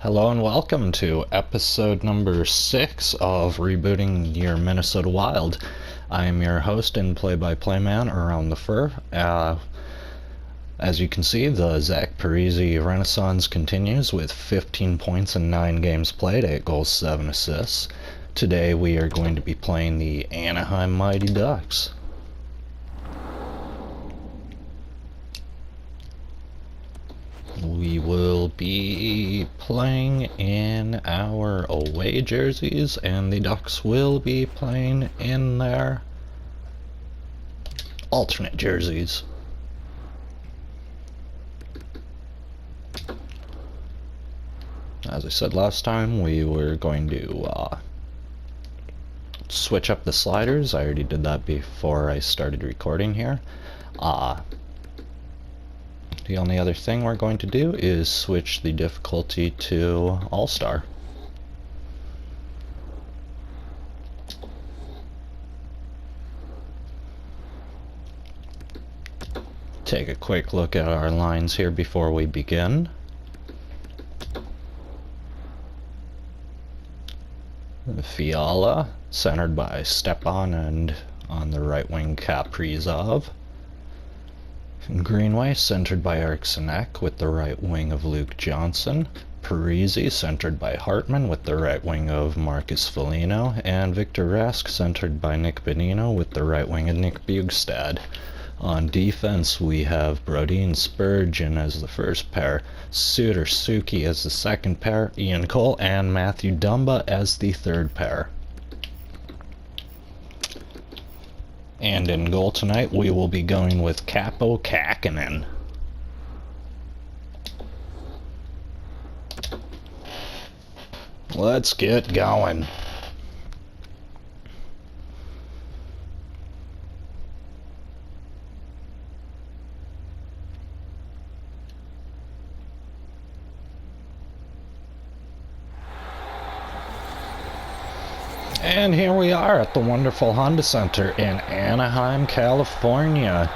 Hello and welcome to episode number 6 of Rebooting your Minnesota Wild. I am your host and play-by-play man around the fur. As you can see, the Zach Parise renaissance continues with 15 points in 9 games played, 8 goals, 7 assists. Today we are going to be playing the Anaheim Mighty Ducks. We will be playing in our away jerseys, and the Ducks will be playing in their alternate jerseys. As I said last time, we were going to switch up the sliders. I already did that before I started recording here. The only other thing we're going to do is switch the difficulty to All-Star. Take a quick look at our lines here before we begin. Fiala, centered by Stepan, and on the right wing Kaprizov. Greenway, centered by Eriksson Ek with the right wing of Luke Johnson. Parise, centered by Hartman with the right wing of Marcus Foligno. And Victor Rask, centered by Nick Bonino with the right wing of Nick Bjugstad. On defense, we have Brodin Spurgeon as the first pair, Suter Suki as the second pair, Ian Cole and Matthew Dumba as the third pair. And in goal tonight, we will be going with Capo Kakinen. Let's get going. And here we are at the wonderful Honda Center in Anaheim, California.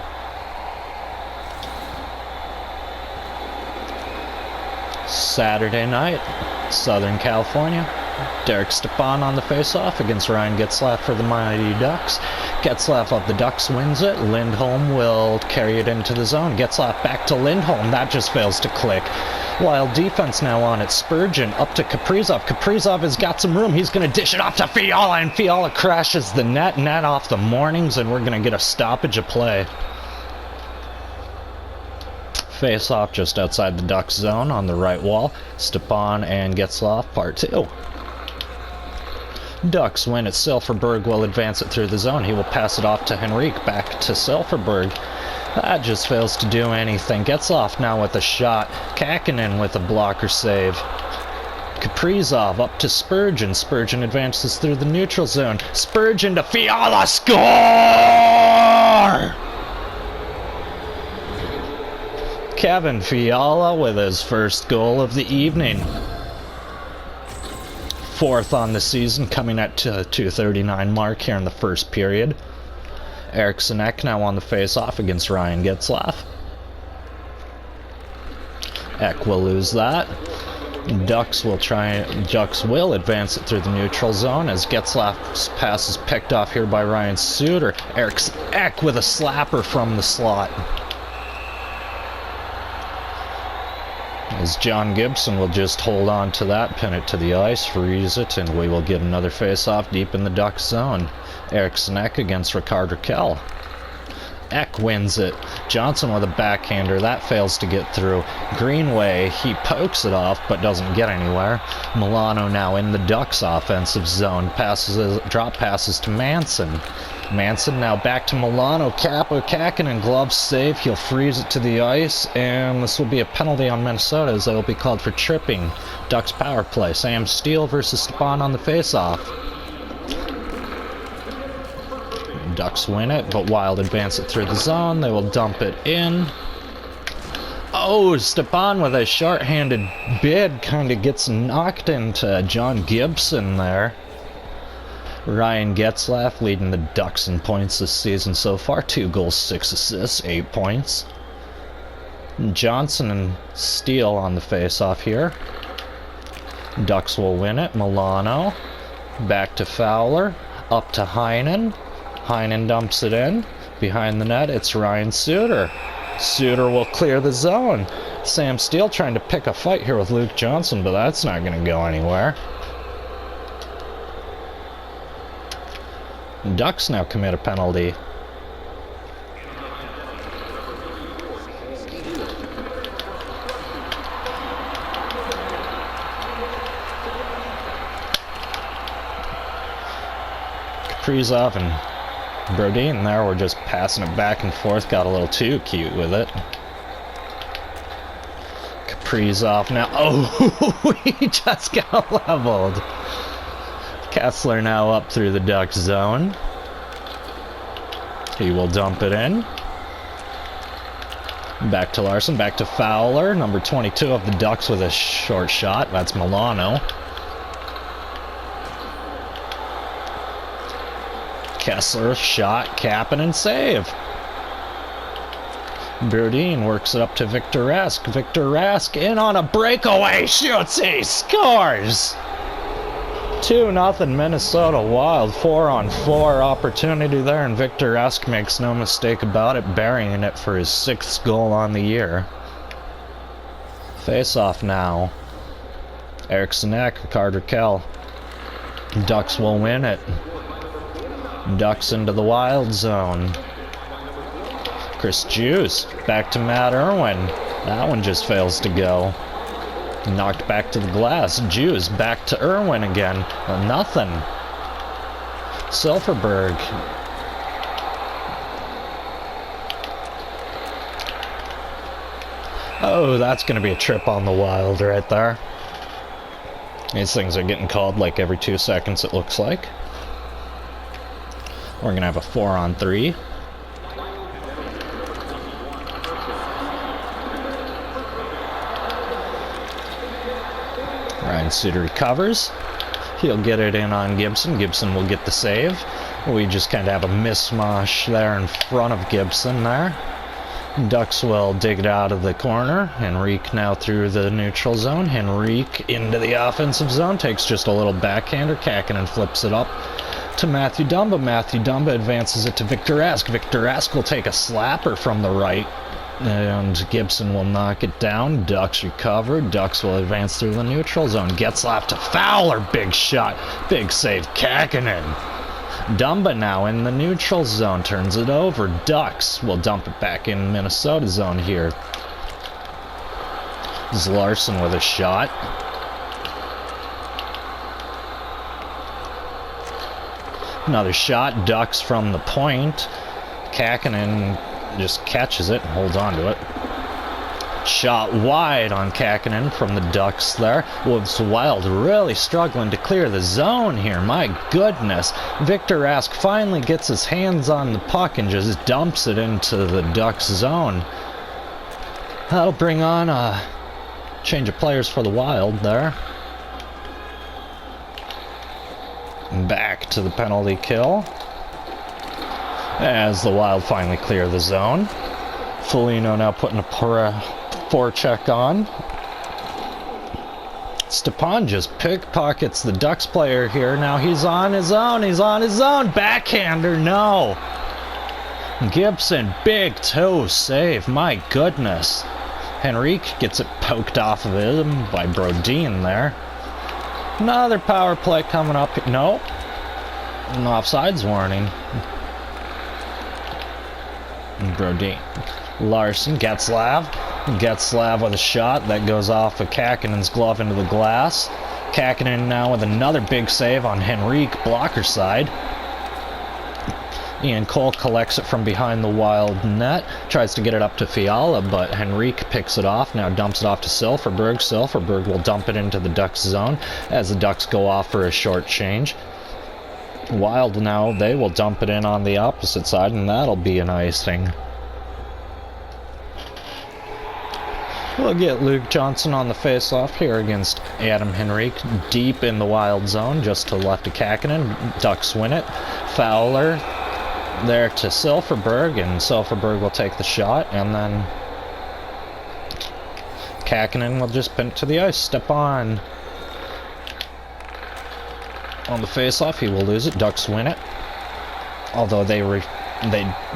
Saturday night, Southern California. Derek Stepan on the faceoff against Ryan Getzlaf for the Mighty Ducks. Getzlaf of the Ducks wins it. Lindholm will carry it into the zone. Getzlaf back to Lindholm. That just fails to click. Wild defense now on it. Spurgeon up to Kaprizov. Kaprizov has got some room. He's going to dish it off to Fiala, and Fiala crashes the net off the Mornings, and we're going to get a stoppage of play. Face off just outside the Ducks zone on the right wall. Stepan and Getzlaf, part 2. Ducks win it. Silfverberg will advance it through the zone. He will pass it off to Henrique. Back to Silfverberg. That just fails to do anything. Getzlaf now with a shot. Kakinen with a blocker save. Kaprizov up to Spurgeon. Spurgeon advances through the neutral zone. Spurgeon to Fiala. Score! Kevin Fiala with his first goal of the evening. 4th on the season, coming at 2:39 mark here in the first period. Eriksson Ek now on the face-off against Ryan Getzlaf. Ek will lose that. Ducks will advance it through the neutral zone as Getzlaf's pass is picked off here by Ryan Suter. Eriksson Ek with a slapper from the slot. As John Gibson will just hold on to that, pin it to the ice, freeze it, and we will get another face-off deep in the Ducks zone. Eriksson Ek against Rickard Rakell. Ek wins it. Johnson with a backhander. That fails to get through. Greenway, he pokes it off but doesn't get anywhere. Milano now in the Ducks offensive zone. Drop passes to Manson. Manson now back to Milano. Capo Kakinen, glove save. He'll freeze it to the ice, and this will be a penalty on Minnesota as they will be called for tripping. Ducks power play. Sam Steele versus Stepan on the face-off. Ducks win it, but Wild advance it through the zone. They will dump it in. Oh, Stepan with a short-handed bid kind of gets knocked into John Gibson there. Ryan Getzlaf leading the Ducks in points this season so far. 2 goals, 6 assists, 8 points. Johnson and Steele on the face-off here. Ducks will win it. Milano. Back to Fowler. Up to Heinen. Heinen dumps it in. Behind the net, it's Ryan Suter. Suter will clear the zone. Sam Steele trying to pick a fight here with Luke Johnson, but that's not going to go anywhere. Ducks now commit a penalty. Kaprizov and Brodin there were just passing it back and forth, got a little too cute with it. Kaprizov now, oh, he just got leveled. Kessler now up through the Ducks zone. He will dump it in. Back to Larson, back to Fowler, number 22 of the Ducks with a short shot, that's Milano. Kessler, shot, Kapanen, save. Brodin works it up to Victor Rask. Victor Rask in on a breakaway, shoots, he scores! 2-0 Minnesota Wild, 4-on-4 opportunity there, and Victor Rask makes no mistake about it, burying it for his 6th goal on the year. Face-off now. Eriksson Ek, Rickard Rakell. Ducks will win it. Ducks into the Wild zone. Chris Juice back to Matt Irwin. That one just fails to go. Knocked back to the glass. Juice back to Irwin again. Nothing. Silfverberg. Oh, that's going to be a trip on the Wild right there. These things are getting called like every 2 seconds, it looks like. We're going to have a 4-on-3. Ryan Suter recovers. He'll get it in on Gibson. Gibson will get the save. We just kind of have a mishmash there in front of Gibson there. Ducks will dig it out of the corner. Henrique now through the neutral zone. Henrique into the offensive zone. Takes just a little backhander. Kakinen flips it up to Matthew Dumba. Matthew Dumba advances it to Victor Rask. Victor Rask will take a slapper from the right, and Gibson will knock it down. Ducks recover. Ducks will advance through the neutral zone. Getzlaf to Fowler. Big shot. Big save. Kakinen. Dumba now in the neutral zone. Turns it over. Ducks will dump it back in Minnesota zone here. Larson with a shot. Another shot. Ducks from the point. Kakinen just catches it and holds on to it. Shot wide on Kakinen from the Ducks there. Woods Wild really struggling to clear the zone here. My goodness. Victor Rask finally gets his hands on the puck and just dumps it into the Ducks zone. That'll bring on a change of players for the Wild there. Back to the penalty kill as the Wild finally clear the zone. Foligno now putting a forecheck on. Stepan just pickpockets the Ducks player here. Now he's on his own. He's on his own. Backhander, no. Gibson, big toe save. My goodness. Henrique gets it poked off of him by Brodin there. Another power play coming up. Nope. An offsides warning. Brodin. Larson, Getzlaf with a shot that goes off of Kakinen's glove into the glass. Kakinen now with another big save on Henrique, blocker side. Ian Cole collects it from behind the Wild net, tries to get it up to Fiala, but Henrique picks it off, now dumps it off to Silfverberg. Silfverberg will dump it into the Ducks zone as the Ducks go off for a short change. Wild now, they will dump it in on the opposite side, and that'll be an icing. We'll get Luke Johnson on the face-off here against Adam Henrique, deep in the Wild zone, just to the left of Kakinen. Ducks win it. Fowler there to Silfverberg, and Silfverberg will take the shot, and then Kakinen will just pin it to the ice. Step on. On the face-off, he will lose it. Ducks win it. Although they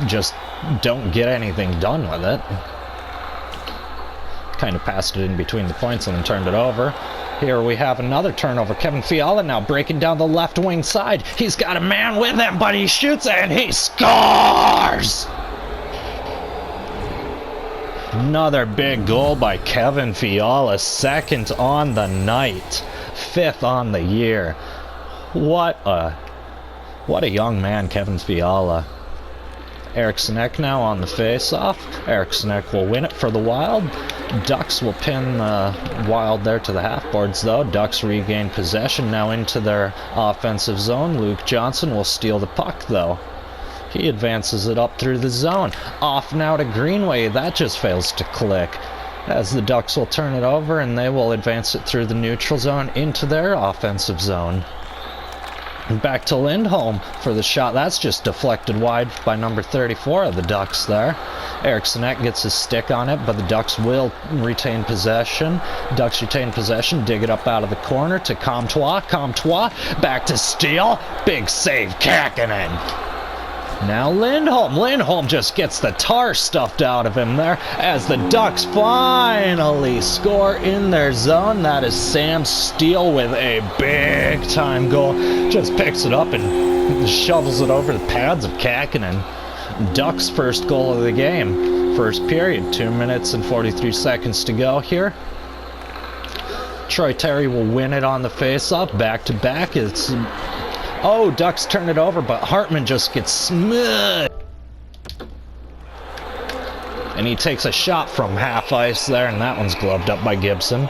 just don't get anything done with it. Kind of passed it in between the points and then turned it over. Here we have another turnover. Kevin Fiala now breaking down the left wing side. He's got a man with him, but he shoots and he scores! Another big goal by Kevin Fiala, second on the night, fifth on the year. What a young man, Kevin Fiala. Eric Sinek now on the face-off. Eric Sinek will win it for the Wild. Ducks will pin the Wild there to the half-boards, though. Ducks regain possession now into their offensive zone. Luke Johnson will steal the puck, though. He advances it up through the zone. Off now to Greenway. That just fails to click. As the Ducks will turn it over, and they will advance it through the neutral zone into their offensive zone. Back to Lindholm for the shot. That's just deflected wide by number 34 of the Ducks there. Eric Sinek gets his stick on it, but the Ducks will retain possession. Ducks retain possession, dig it up out of the corner to Comtois. Comtois back to Steele. Big save, Kakkonen. Now Lindholm. Lindholm just gets the tar stuffed out of him there as the Ducks finally score in their zone. That is Sam Steele with a big-time goal. Just picks it up and shovels it over the pads of Kakkonen. Ducks' first goal of the game. First period, 2 minutes and 43 seconds to go here. Troy Terry will win it on the face-off. Back-to-back. Oh, Ducks turn it over, but Hartman just gets smooth. And he takes a shot from half ice there, and that one's gloved up by Gibson.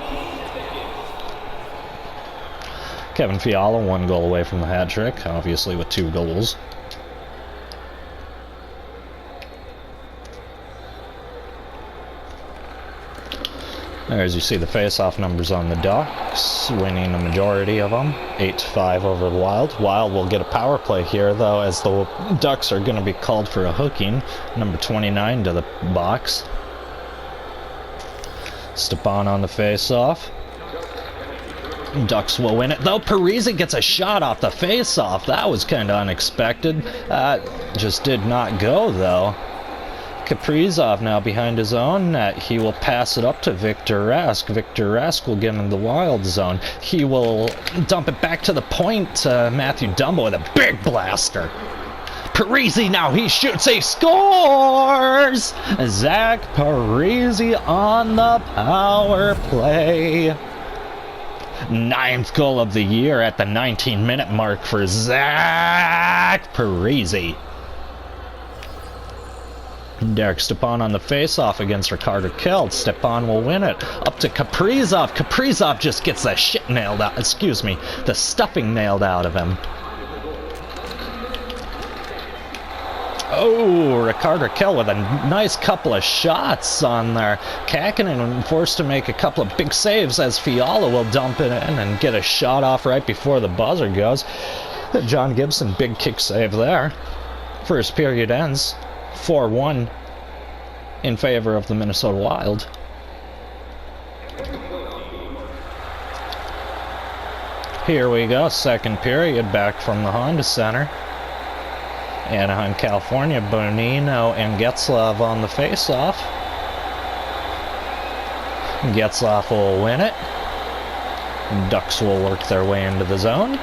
Kevin Fiala, 1 goal away from the hat trick, obviously with 2 goals. There, as you see the face-off numbers on the Ducks, winning the majority of them, 8-5 over the Wild. Wild will get a power play here, though, as the Ducks are going to be called for a hooking. Number 29 to the box. Stepan on the face-off. Ducks will win it, though. Parise gets a shot off the face-off. That was kind of unexpected. Just did not go, though. Kaprizov now behind his own net. He will pass it up to Victor Rask. Victor Rask will get in the Wild zone. He will dump it back to the point to Matthew Dumbo with a big blaster. Parise now, he shoots, he scores! Zach Parise on the power play. 9th goal of the year at the 19-minute mark for Zach Parise. Derek Stepan on the face-off against Ricardo Keld. Stepan will win it. Up to Kaprizov. Kaprizov just gets the shit nailed out. Excuse me. The stuffing nailed out of him. Oh, Ricardo Keld with a nice couple of shots on there. Kakkonen forced to make a couple of big saves as Fiala will dump it in and get a shot off right before the buzzer goes. John Gibson, big kick save there. First period ends 4-1 in favor of the Minnesota Wild. Here we go, second period back from the Honda Center. Anaheim, California, Bonino and Getzlaf on the face-off. Getzlaf will win it. Ducks will work their way into the zone.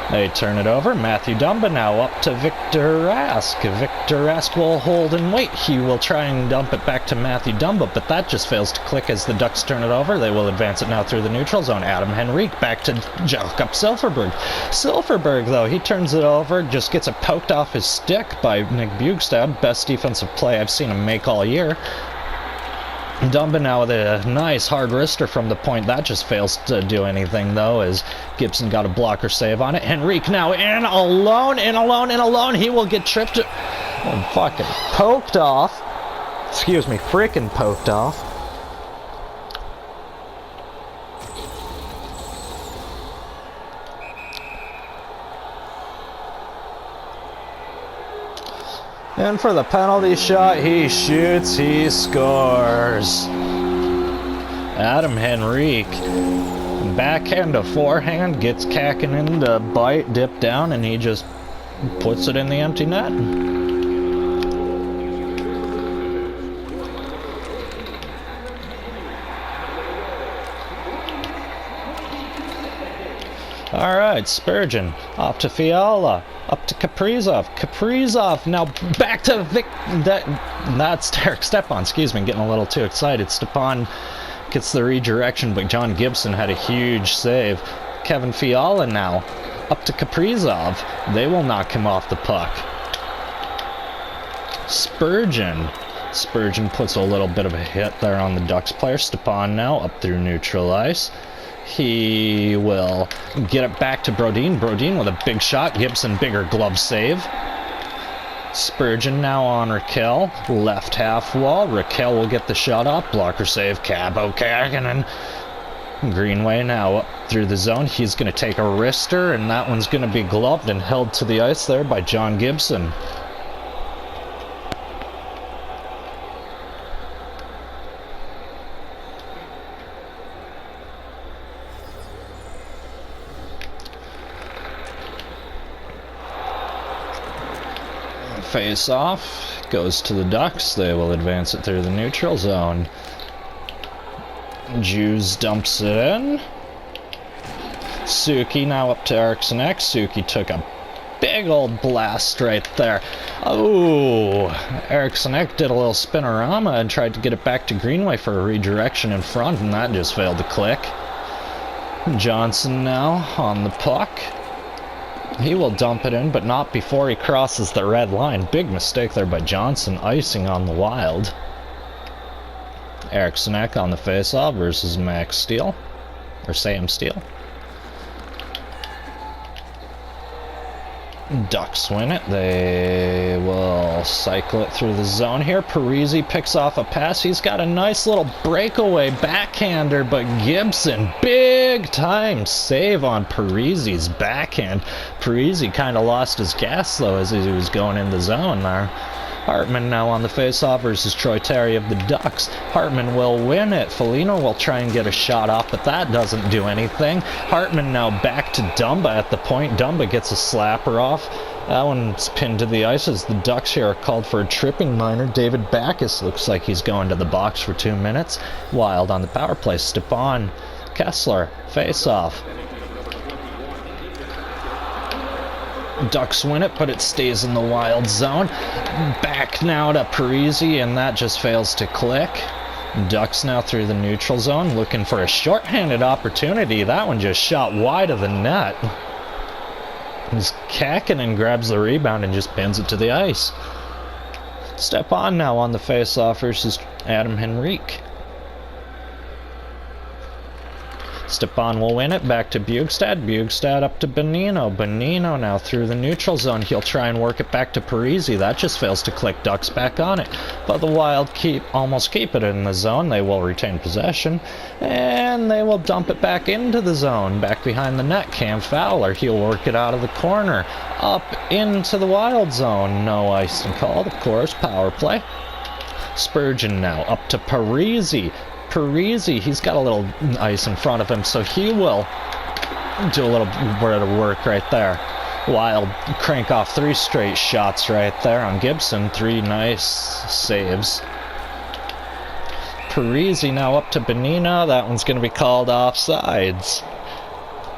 They turn it over. Matthew Dumba now up to Victor Rask. Victor Rask will hold and wait. He will try and dump it back to Matthew Dumba, but that just fails to click as the Ducks turn it over. They will advance it now through the neutral zone. Adam Henrique back to Jakob Silfverberg. Silfverberg, though, he turns it over, just gets it poked off his stick by Nick Bjugstad. Best defensive play I've seen him make all year. Dumba now with a nice hard wrister from the point. That just fails to do anything, though, as Gibson got a blocker save on it. Henrique now in alone. He will get tripped and fucking poked off. Excuse me, freaking poked off. And for the penalty shot, he shoots, he scores. Adam Henrique Backhand to forehand, gets Kakinen to bite, dip down, and he just puts it in the empty net. Alright, Spurgeon, off to Fiala, up to Kaprizov, now back to that's Derek Stepan, excuse me, getting a little too excited. Stepan gets the redirection, but John Gibson had a huge save. Kevin Fiala now, up to Kaprizov, they will knock him off the puck. Spurgeon puts a little bit of a hit there on the Ducks player. Stepan now, up through neutral ice. He will get it back to Brodin. Brodin with a big shot. Gibson, bigger glove save. Spurgeon now on Raquel. Left half wall. Raquel will get the shot off. Blocker save. Cabo Kakinen. Greenway now up through the zone. He's going to take a wrister, and that one's going to be gloved and held to the ice there by John Gibson. Face off, goes to the Ducks. They will advance it through the neutral zone. Jews dumps it in. Suki now up to Eriksson Ek. Suki took a big old blast right there. Oh, Eriksson Ek did a little spinorama and tried to get it back to Greenway for a redirection in front, and that just failed to click. Johnson now on the puck. He will dump it in, but not before he crosses the red line. Big mistake there by Johnson, icing on the Wild. Eriksson Ek on the faceoff versus Max Steele, or Sam Steele. Ducks win it. They will cycle it through the zone here. Parisi picks off a pass. He's got a nice little breakaway backhander, but Gibson, big time save on Parisi's backhand. Parisi kind of lost his gas though as he was going in the zone there. Hartman now on the faceoff versus Troy Terry of the Ducks. Hartman will win it. Foligno will try and get a shot off, but that doesn't do anything. Hartman now back to Dumba at the point. Dumba gets a slapper off. That one's pinned to the ice as the Ducks here are called for a tripping minor. David Backus looks like he's going to the box for 2 minutes. Wild on the power play. Stepan Kessler, face-off. Ducks win it, but it stays in the Wild zone. Back now to Parisi, and that just fails to click. Ducks now through the neutral zone, looking for a shorthanded opportunity. That one just shot wide of the net. Kakinen grabs the rebound and just pins it to the ice. Stepan now on the face-off versus Adam Henrique. Stepan will win it, back to Bjugstad. Bjugstad up to Bonino. Bonino now through the neutral zone. He'll try and work it back to Parisi. That just fails to click. Ducks back on it. But the Wild almost keep it in the zone. They will retain possession. And they will dump it back into the zone. Back behind the net. Cam Fowler. He'll work it out of the corner. Up into the Wild zone. No icing called, of course. Power play. Spurgeon now up to Parisi. Parisi, he's got a little ice in front of him, so he will do a little bit of work right there. Wild crank off 3 straight shots right there on Gibson. 3 nice saves. Parisi now up to Bonino. That one's going to be called offsides.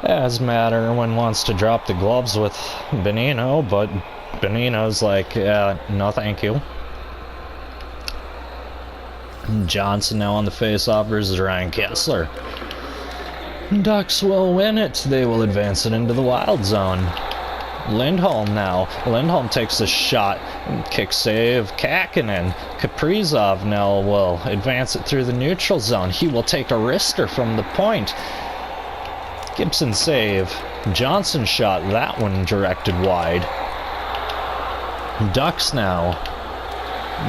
As Matterman wants to drop the gloves with Bonino, but Bonino's like, no thank you. Johnson now on the face-off versus Ryan Kessler. Ducks will win it. They will advance it into the Wild zone. Lindholm now. Lindholm takes a shot. Kick save. Kakinen. Kaprizov now will advance it through the neutral zone. He will take a wrister from the point. Gibson save. Johnson shot. That one directed wide. Ducks now.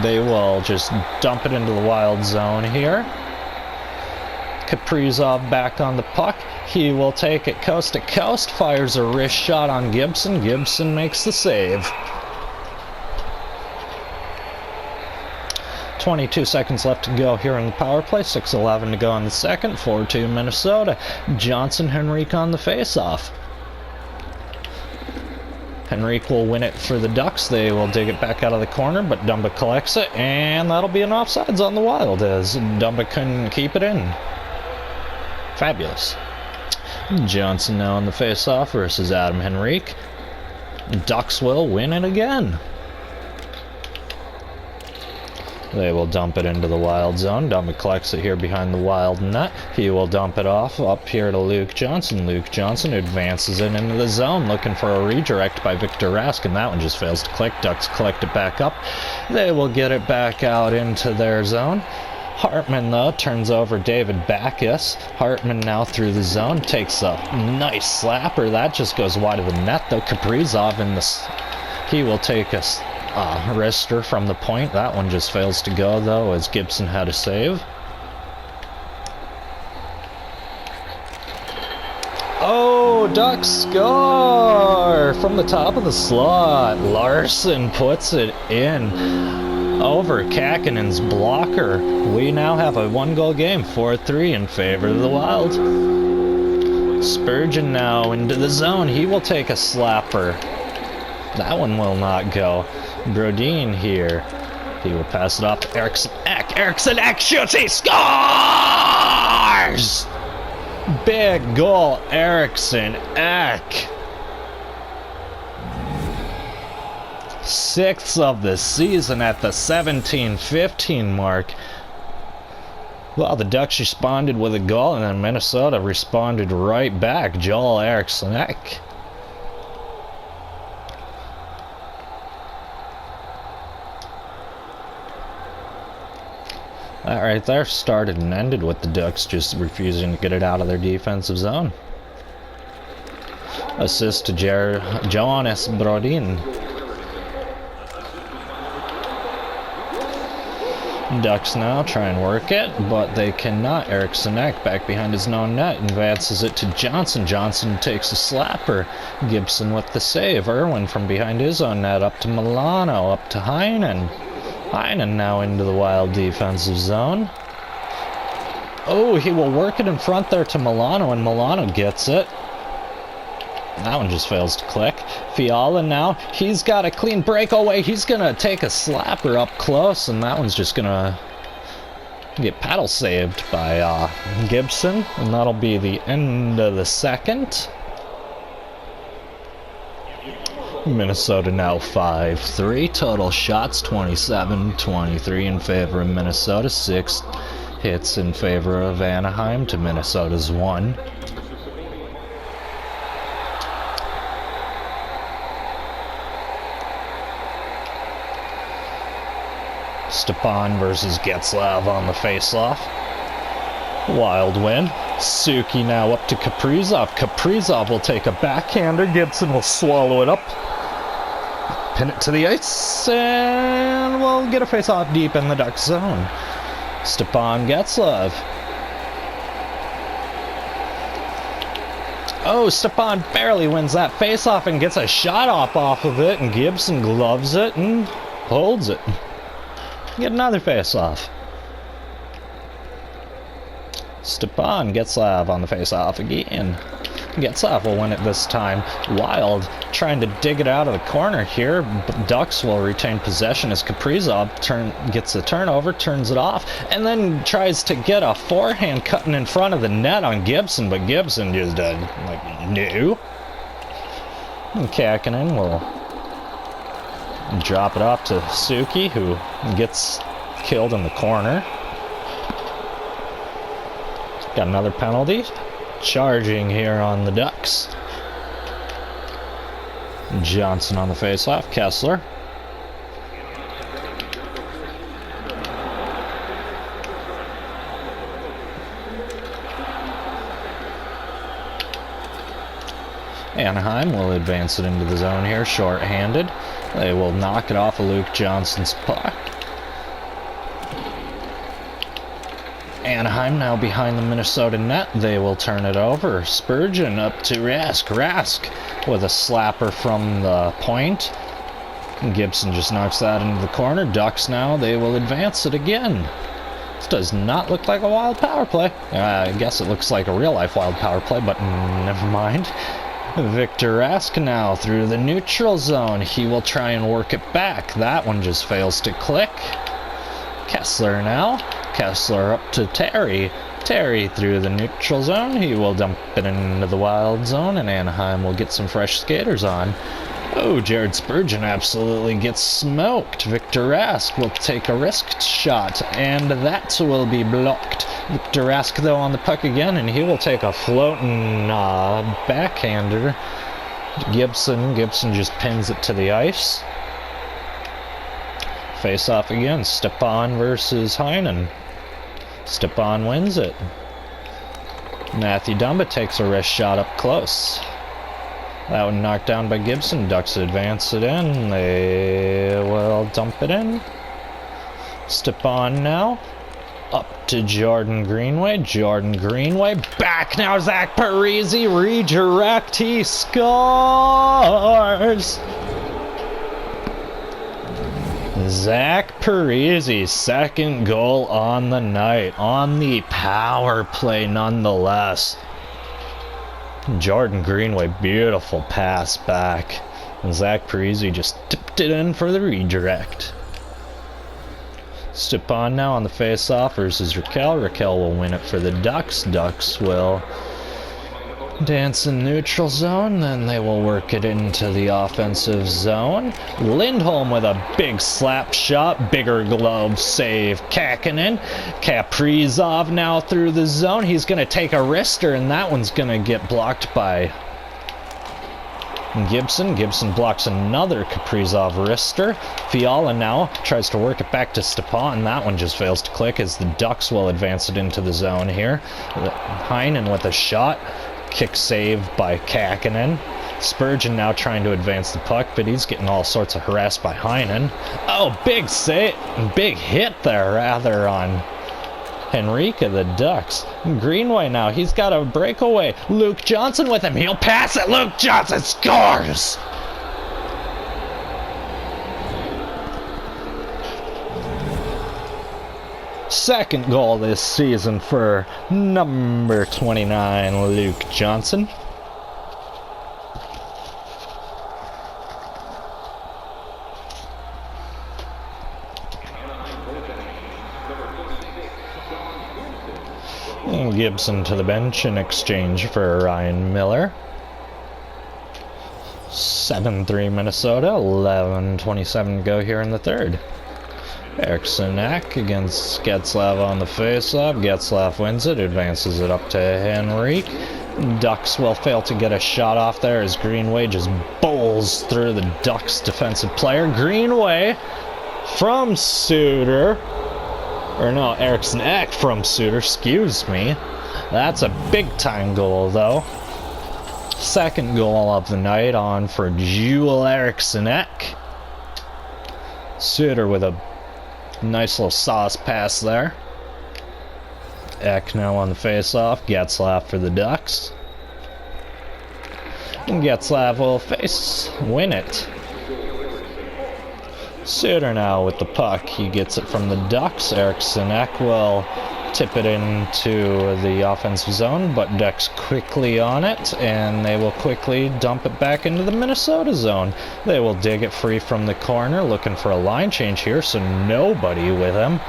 They will just dump it into the Wild zone here. Kaprizov back on the puck. He will take it coast to coast. Fires a wrist shot on Gibson. Gibson makes the save. 22 seconds left to go here in the power play. 6:11 to go in the second. 4-2 Minnesota. Johnson, Henrique on the face-off. Henrique will win it for the Ducks. They will dig it back out of the corner, but Dumba collects it, and that'll be an offsides on the Wild as Dumba couldn't keep it in. Fabulous. Johnson now on the face-off versus Adam Henrique. Ducks will win it again. They will dump it into the Wild zone. Dumba collects it here behind the Wild net. He will dump it off up here to Luke Johnson. Luke Johnson advances it into the zone, looking for a redirect by Victor Rask, and that one just fails to click. Ducks collect it back up. They will get it back out into their zone. Hartman, though, turns over David Backus. Hartman now through the zone, takes a nice slapper. That just goes wide of the net, though. Kaprizov in the... He will take a wrister from the point. That one just fails to go, though, as Gibson had a save. Oh, Ducks score from the top of the slot. Larson puts it in over Kakinen's blocker. We now have a one-goal game, 4-3 in favor of the Wild. Spurgeon now into the zone. He will take a slapper. That one will not go. Brodin here. He will pass it off to Eriksson Ek. Eriksson Ek shoots. He scores! Big goal, Eriksson Ek. 6th of the season at the 17-15 mark. Well, the Ducks responded with a goal, and then Minnesota responded right back. Joel Eriksson Ek. That right there started and ended with the Ducks just refusing to get it out of their defensive zone. Assist to Johannes Brodin. Ducks now try and work it, but they cannot. Eriksson Ek back behind his own net, advances it to Johnson. Johnson takes a slapper. Gibson with the save. Irwin from behind his own net up to Milano, up to Heinen. Heinen now into the Wild defensive zone. Oh, he will work it in front there to Milano, and Milano gets it. That one just fails to click. Fiala now, he's got a clean breakaway. He's going to take a slapper up close, and that one's just going to get paddle saved by Gibson, and that'll be the end of the second. Minnesota now 5-3. Total shots 27-23 in favor of Minnesota. 6 hits in favor of Anaheim to Minnesota's 1. Stepan versus Getzlav on the face-off. Wild win. Suki now up to Kaprizov. Kaprizov will take a backhander. Gibson will swallow it up. Pin it to the ice, and we'll get a face-off deep in the Duck zone. Stepan Getzlav. Oh, Stepan barely wins that face-off and gets a shot off of it, and Gibson gloves it and holds it. Get another face-off. Stepan Getzlav on the face-off again. Getzlav will win it this time. Wild trying to dig it out of the corner here. Ducks will retain possession as Kaprizov gets the turnover, turns it off, and then tries to get a forehand cutting in front of the net on Gibson, but Gibson just like, no. And Kakinen will drop it off to Suki, who gets killed in the corner. Got another penalty. Charging here on the Ducks. Johnson on the face-off. Kessler. Anaheim will advance it into the zone here, short-handed. They will knock it off of Luke Johnson's puck. Anaheim now behind the Minnesota net. They will turn it over. Spurgeon up to Rask. Rask with a slapper from the point. Gibson just knocks that into the corner. Ducks now, they will advance it again. This does not look like a Wild power play. I guess it looks like a real-life Wild power play, but never mind. Victor Rask now through the neutral zone. He will try and work it back. That one just fails to click. Kessler now. Kessler up to Terry. Terry through the neutral zone. He will dump it into the Wild zone, and Anaheim will get some fresh skaters on. Oh, Jared Spurgeon absolutely gets smoked. Victor Rask will take a risked shot, and that will be blocked. Victor Rask, though, on the puck again, and he will take a floating backhander. Gibson just pins it to the ice. Face off again. Stepan versus Heinen. Stepan wins it. Matthew Dumba takes a wrist shot up close. That one knocked down by Gibson. Ducks advance it in. They will dump it in. Stepan now. Up to Jordan Greenway. Jordan Greenway. Back now. Zach Parise. Redirect. He scores. Zach Parise's second goal on the night. On the power play nonetheless. Jordan Greenway, beautiful pass back. And Zach Parise just tipped it in for the redirect. Stepan now on the face-off versus Raquel. Raquel will win it for the Ducks. Ducks will dance in neutral zone, then they will work it into the offensive zone. Lindholm with a big slap shot, bigger glove save. Kakkonen. Kaprizov now through the zone. He's going to take a wrister, and that one's going to get blocked by Gibson. Gibson blocks another Kaprizov wrister. Fiala now tries to work it back to Stepan. That one just fails to click as the Ducks will advance it into the zone here. Heinen with a shot. Kick save by Kakkonen. Spurgeon now trying to advance the puck, but he's getting all sorts of harassed by Heinen. Oh, big save, big hit there rather on Henrique of the Ducks. Greenway now, he's got a breakaway. Luke Johnson with him, he'll pass it. Luke Johnson scores! Second goal this season for number 29, Luke Johnson. And Gibson to the bench in exchange for Ryan Miller. 7-3 Minnesota, 11:27 to go here in the third. Eriksson Ek against Getzlav on the face-off. Getzlav wins it, advances it up to Henrique. Ducks will fail to get a shot off there as Greenway just bowls through the Ducks defensive player. Greenway from Suter. Or no, Eriksson Ek from Suter, excuse me. That's a big-time goal, though. Second goal of the night on for Joel Eriksson Ek. Suter with a nice little sauce pass there. Ek now on the face-off. Getzlav for the Ducks. And Getzlav will win it. Suter now with the puck. He gets it from the Ducks. Eriksson Ek will tip it into the offensive zone, but Ducks quickly on it, and they will quickly dump it back into the Minnesota zone. They will dig it free from the corner, looking for a line change here, so nobody with him.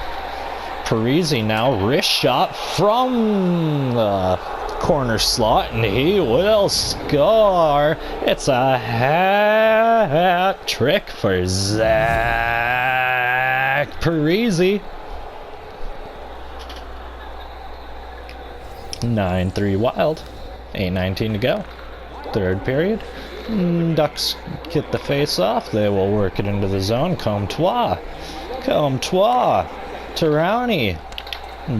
Parise now, wrist shot from the corner slot, and he will score. It's a hat trick for Zach Parise. 9-3 Wild. 8:19 to go. Third period. Ducks get the face off. They will work it into the zone. Comtois. Comtois to Rowney.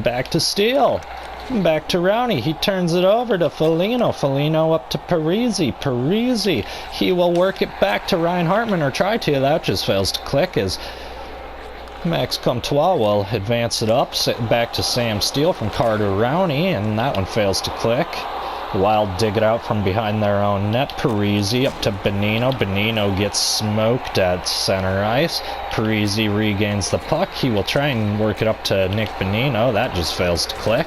Back to Steele. Back to Rowney. He turns it over to Foligno. Foligno up to Parise. Parise. He will work it back to Ryan Hartman, or try to. That just fails to click as Max Comtois will advance it up, back to Sam Steele from Carter Rowney, and that one fails to click. Wild dig it out from behind their own net. Parisi up to Bonino. Bonino gets smoked at center ice. Parisi regains the puck. He will try and work it up to Nick Bonino. That just fails to click.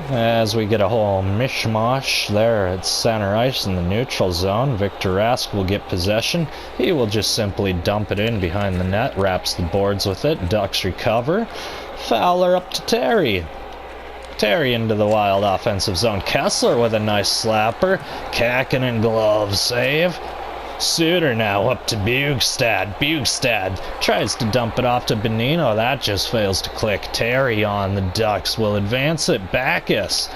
As we get a whole mishmash there at center ice in the neutral zone, Victor Rask will get possession. He will just simply dump it in behind the net, wraps the boards with it. Ducks recover. Fowler up to Terry. Terry into the Wild offensive zone. Kessler with a nice slapper. Kakinen glove save. Suter now up to Bugstad. Bugstad tries to dump it off to Bonino. That just fails to click. Terry on the Ducks will advance it. Backus.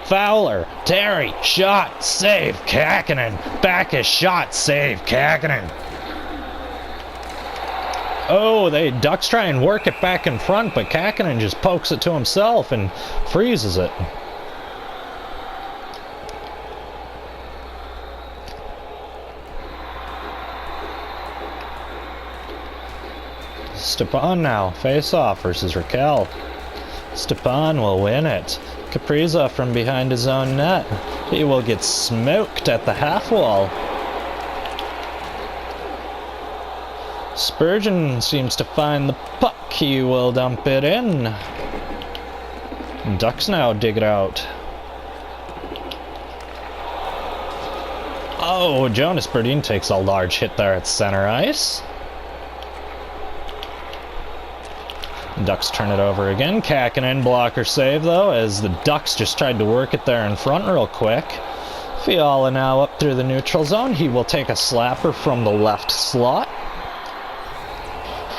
Fowler. Terry. Shot. Save. Kakinen. Backus. Shot. Save. Kakinen. Oh, the Ducks try and work it back in front, but Kakinen just pokes it to himself and freezes it. Stepan now, face-off versus Raquel. Stepan will win it. Kaprizov from behind his own net. He will get smoked at the half wall. Spurgeon seems to find the puck. He will dump it in. Ducks now dig it out. Oh, Jonas Berdine takes a large hit there at center ice. Ducks turn it over again. Kakinen blocker save though, as the Ducks just tried to work it there in front real quick. Fiala now up through the neutral zone. He will take a slapper from the left slot.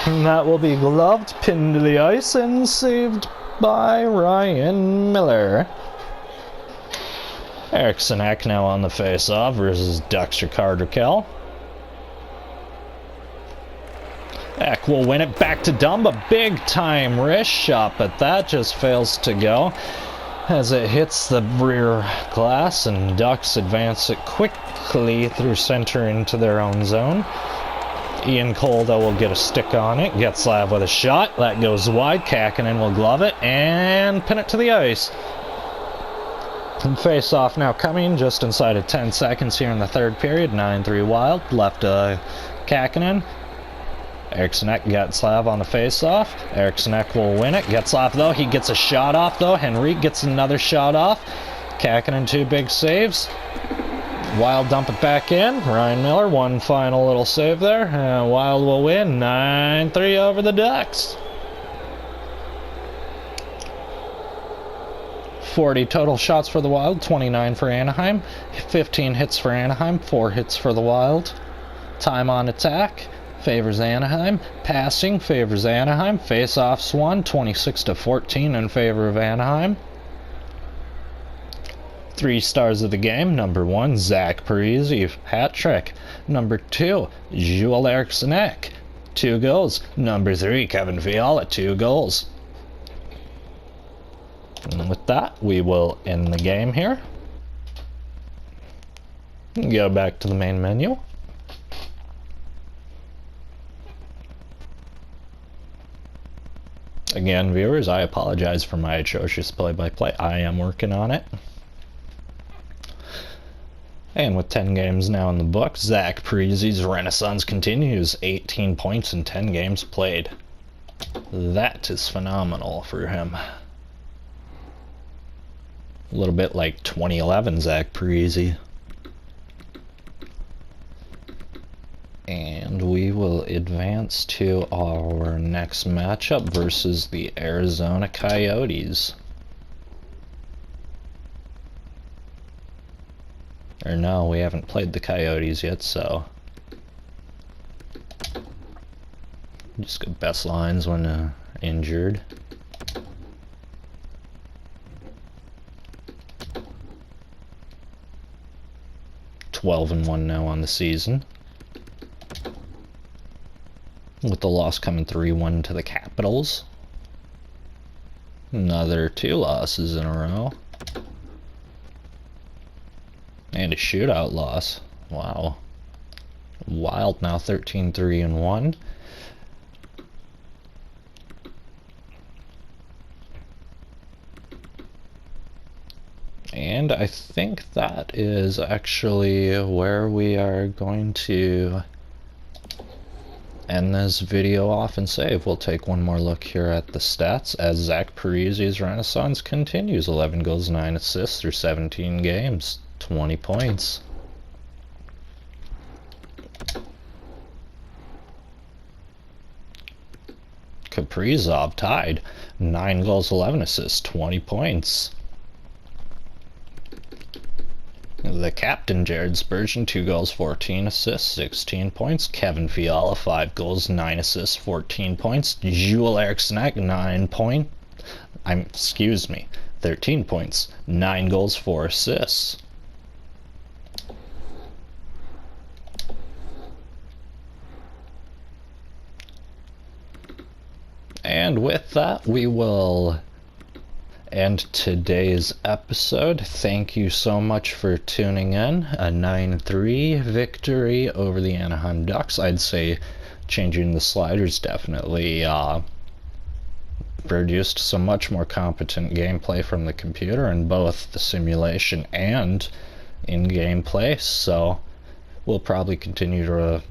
And that will be gloved, pinned to the ice, and saved by Ryan Miller. Eriksson Ek now on the face-off versus Ducks Ricard Raquel. Ek will win it back to Dumba. Big time wrist shot, but that just fails to go as it hits the rear glass, and Ducks advance it quickly through center into their own zone. Ian Cole, though, will get a stick on it. Getzlav with a shot. That goes wide. Kakinen will glove it and pin it to the ice. And face-off now coming just inside of 10 seconds here in the third period. 9-3 Wild. Left Kakinen. Eriksson Ek, Getzlav on the face-off. Eriksson Ek will win it. Getzlav, though, he gets a shot off, though. Henrique gets another shot off. Kakinen, 2 big saves. Wild dump it back in. Ryan Miller, one final little save there. Wild will win 9-3 over the Ducks. 40 total shots for the Wild, 29 for Anaheim. 15 hits for Anaheim, 4 hits for the Wild. Time on attack favors Anaheim. Passing favors Anaheim. Face-offs won 26-14 in favor of Anaheim. 3 stars of the game. Number 1, Zach Parise, hat trick. Number 2, Joel Eriksson Ek, 2 goals. Number 3, Kevin Fiala, 2 goals. And with that, we will end the game here. Go back to the main menu. Again, viewers, I apologize for my atrocious play-by-play. I am working on it. And with 10 games now in the books, Zach Parise's renaissance continues. 18 points in 10 games played. That is phenomenal for him. A little bit like 2011 Zach Parise. And we will advance to our next matchup versus the Arizona Coyotes. Or no, we haven't played the Coyotes yet, so just go best lines when injured. (12-1) now on the season, with the loss coming 3-1 to the Capitals. Another 2 losses in a row. And a shootout loss. Wow. Wild now 13-3-1. And I think that is actually where we are going to end this video off and save. We'll take one more look here at the stats as Zach Parise's renaissance continues. 11 goals, 9 assists through 17 games, 20 points. Kaprizov tied, 9 goals, 11 assists, 20 points. The captain, Jared Spurgeon, 2 goals, 14 assists, 16 points. Kevin Fiala, 5 goals, 9 assists, 14 points. Joel Eriksson, 13 points, 9 goals, 4 assists. And with that, we will end today's episode. Thank you so much for tuning in. A 9-3 victory over the Anaheim Ducks. I'd say changing the sliders definitely produced some much more competent gameplay from the computer in both the simulation and in gameplay, so we'll probably continue to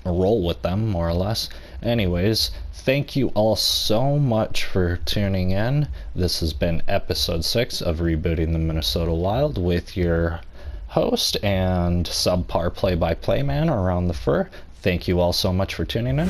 roll with them more or less. Anyways, thank you all so much for tuning in. This has been episode 6 of Rebooting the Minnesota Wild with your host and subpar play-by-play man around the fur. Thank you all so much for tuning in.